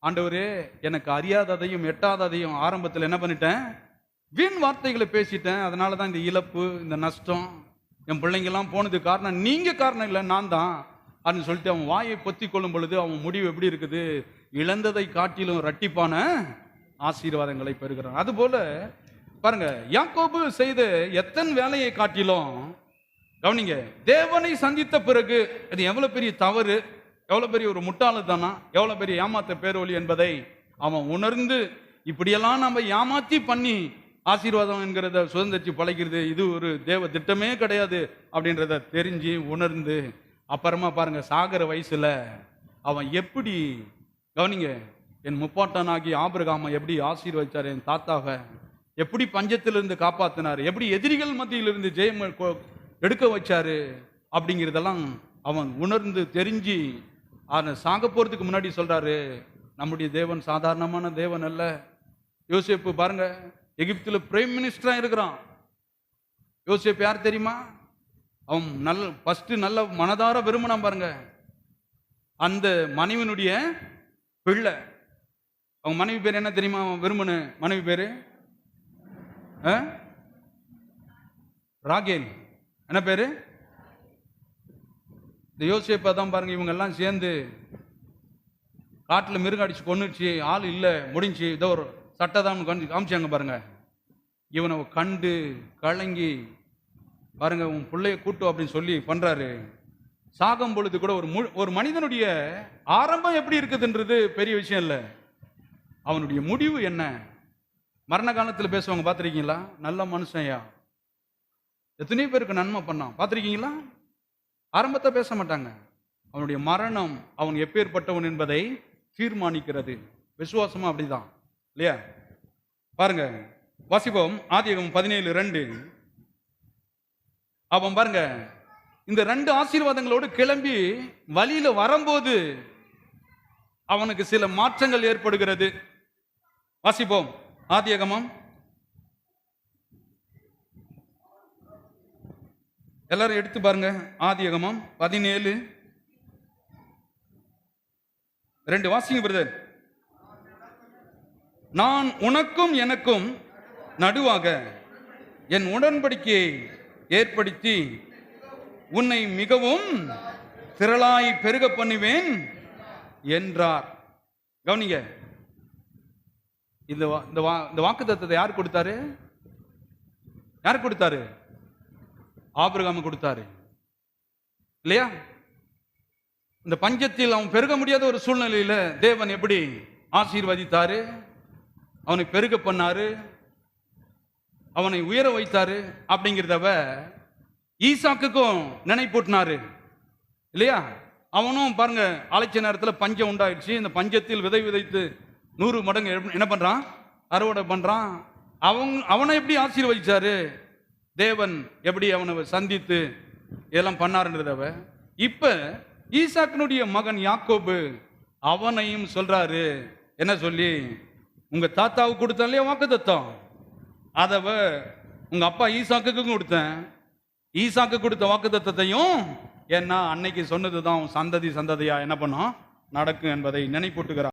ஆண்டவரே, எனக்கு அறியாததையும் எட்டாததையும் ஆரம்பத்தில் என்ன பண்ணிட்டேன், வீண் வார்த்தைகளை பேசிட்டேன். அதனால தான் இந்த இழப்பு, இந்த நஷ்டம், என் பிள்ளைங்கெல்லாம் போனது காரணம் நீங்க காரணம் இல்லை, நான் தான் அப்படின்னு சொல்லிட்டு அவன் வாயை பொத்தி கொள்ளும் பொழுது அவன் முடிவு எப்படி இருக்குது, இழந்ததை காட்டிலும் இரட்டிப்பான ஆசீர்வாதங்களை பெறுகிறான். அதுபோல பாருங்க, யாக்கோபு செய்த எத்தனை வேலையை காட்டிலும் கவனிங்க, தேவனை சந்தித்த பிறகு அது எவ்வளவு பெரிய தவறு, எவ்வளவு பெரிய ஒரு முட்டாளுதானா, எவ்வளவு பெரிய ஏமாத்த பேரொழி என்பதை அவன் உணர்ந்து, இப்படியெல்லாம் நம்ம ஏமாத்தி பண்ணி ஆசீர்வாதம் என்கிறத சுதந்திரிச்சு பழகிறது, இது ஒரு தேவ திட்டமே கிடையாது அப்படின்றத தெரிஞ்சு உணர்ந்து, அப்புறமா பாருங்க, சாகர வயசுல அவன் எப்படி, கவனிங்க, என் முப்பாட்டனாகி ஆபிரகாமை எப்படி ஆசீர்வதிச்சார், என் தாத்தாவை எப்படி பஞ்சத்திலிருந்து காப்பாத்தினார், எப்படி எதிரிகள் மத்தியிலிருந்து ஜெயம் எடுக்க வச்சாரு அப்படிங்கிறதெல்லாம் அவன் உணர்ந்து தெரிஞ்சு சாக போறதுக்கு முன்னாடி சொல்றாரு, நம்முடைய தேவன் சாதாரணமான தேவன் அல்ல. யோசேப்பு பாருங்க, எகிப்துல பிரைம் மினிஸ்டரா இருக்கிறான். யோசேப்பு யார் தெரியுமா? அவன் நல்ல மனதார விரும்பினான் பாருங்க, அந்த மனைவினுடைய பிள்ளை. அவன் மனைவி பேர் என்ன தெரியுமா? அவன் விரும்பின மனைவி பேரு ராகேல். என்ன பேரு? இந்த யோசேப்பை தான் பாருங்க, இவங்க எல்லாம் சேர்ந்து காட்டில் மிருகம் அடிச்சு கொண்டுச்சு, ஆள் இல்லை, முடிஞ்சு இதோ ஒரு சட்டை தான் காமிச்சாங்க பாருங்க. இவனை கண்டு கலங்கி பாருங்க, உன் பிள்ளைய கூட்டு அப்படின்னு சொல்லி பண்றாரு. சாகும் பொழுது கூட ஒரு மனிதனுடைய ஆரம்பம் எப்படி இருக்குதுன்றது பெரிய விஷயம் இல்லை, அவனுடைய முடிவு என்ன. மரண காலத்தில் பேசுவாங்க பார்த்துருக்கீங்களா? நல்ல மனுஷன்யா, எத்தனையோ பேருக்கு நன்மை பண்ணான், பார்த்துருக்கீங்களா? ஆரம்பத்தை பேச மாட்டாங்க. அவனுடைய மரணம் அவன் எப்பேற்பட்டவன் என்பதை தீர்மானிக்கிறது. விசுவாசமா அப்படிதான் இல்லையா? பாருங்க, வாசிப்போம் ஆதியாகமம் 17:2. அவன் பாருங்க, இந்த 2 ஆசீர்வாதங்களோடு கிளம்பி வழியில வரும்போது அவனுக்கு சில மாற்றங்கள் ஏற்படுகிறது. வாசிப்போம் ஆதியாகமம், எல்லாரும் எடுத்து பாருங்க, ஆதியாகமம் 17:2 வாசிங்க பிரதர். நான் உனக்கும் எனக்கும் நடுவாக என் உடன்படிக்கையை ஏற்படுத்தி உன்னை மிகவும் திரளாய் பெருக பண்ணுவேன் என்றார். கவனிங்க, இந்த வாக்குத்தத்தத்தை யார் கொடுத்தாரு? யார் கொடுத்தாரு? ஆபிரகாம் கொடுத்தாரு இல்லையா? இந்த பஞ்சத்தில் அவன் பெருக முடியாத ஒரு சூழ்நிலையில தேவன் எப்படி ஆசீர்வதித்தாரு, அவனை பெருக பண்ணாரு, அவனை உயர வைத்தாரு அப்படிங்கிறதவ ஈசாக்குக்கும் நினைப்பூட்டினாரு இல்லையா? அவனும் பாருங்க, அழைச்ச நேரத்தில் பஞ்சம் உண்டாயிடுச்சு. இந்த பஞ்சத்தில் விதை விதைத்து 100 மடங்கு என்ன பண்றான், அறுவடை பண்றான். அவனை எப்படி ஆசீர்வதிச்சாரு தேவன், எப்படி அவனை சந்தித்து இதெல்லாம் பண்ணாருன்றதவ இப்ப ஈசாக்கினுடைய மகன் யாக்கோபு அவனையும் சொல்றாரு. என்ன சொல்லி, உங்க தாத்தாவுக்கு கொடுத்தேன் இல்லையா வாக்குத்தத்தம், அதவ உங்க அப்பா ஈசாக்குக்கும் கொடுத்தேன். ஈசாக்கு கொடுத்த வாக்குத்தத்தத்தையும் ஏன்னா அன்னைக்கு சொன்னதுதான் சந்ததி சந்ததியா என்ன பண்ணும் நடக்கும் என்பதை நினைப்பூட்டுகிறார்.